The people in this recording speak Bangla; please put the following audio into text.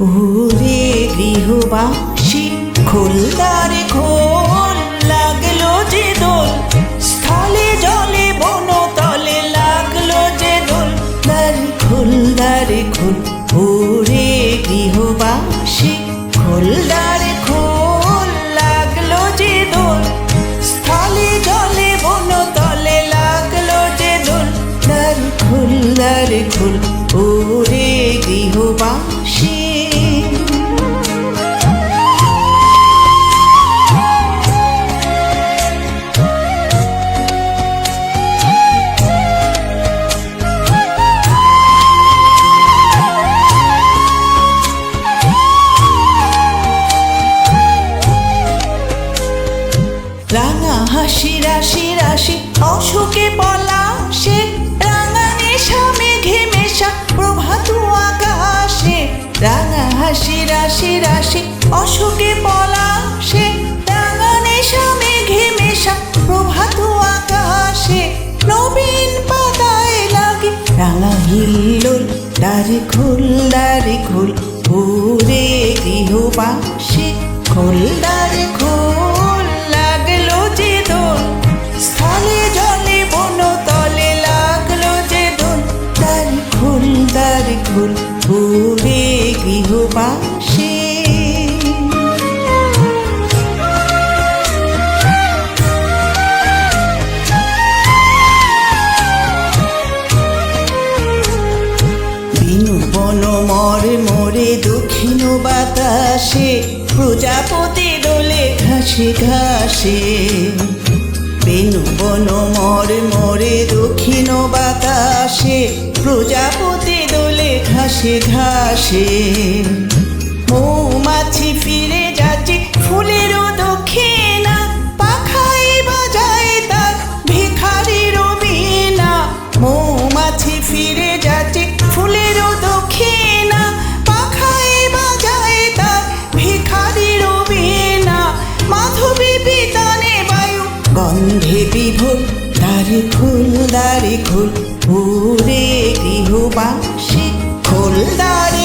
ওরে গৃহবাসী খোল দ্বারে খোল, লাগলো যে দোল স্থলে জলে বনতলে, লাগলো যে দোল দ্বারে খোল দ্বারে খোল। ওরে গৃহবাসী খোল দ্বারে খোল, লাগলো যে দোল স্থলে জলে বনতলে, লাগলো যে দোল দ্বারে খোল দ্বারে খোল। ওরে গৃহবাসী রাঙা হাসি রাশি রাশি অশোকে পলাশে, রাঙা নেশা মেঘে মেশা প্রভাত আকাশে। রাঙা হাসি রাশি রাশি অশোকে পলাশে, রাঙা নেশা মেঘে মেশা প্রভাত আকাশে। নবীন পাতায় লাগে রাঙা হিল্লোল, দ্বারে খোল দ্বারে খোল। ওরে গৃহবাসী খোল দ্বারে খোল, লাগলো যে দোল স্থলে জলে বনতলে, লাগলো যে দোল দ্বারে খোল দ্বারে খোল। ওরে গৃহবাসী বিনু বন মরে মরে দক্ষিণ বাতাসে, প্রজাপতি দোলে ঘাসে ঘাসে। বেনু বন মরে মরে দক্ষিণ বাতাসে, প্রজাপতি দোলে ঘাসে ঘাসে। মৌমাছি ফিরে যাচ্ছে ফুলেরও দক্ষিণা, পাখাই বাজায় তার ভিখারির বীণা। মৌমাছি ফিরে যাচ্ছে ফুলেরও দক্ষিণা, পাখাই বাজায় তার ভিখারির বীণা। মাধবী বিতানে বায়ু গন্ধে বিভোর, দ্বারে খোল দ্বারে খোল। ওরে গৃহবাসী খোল দ্বারে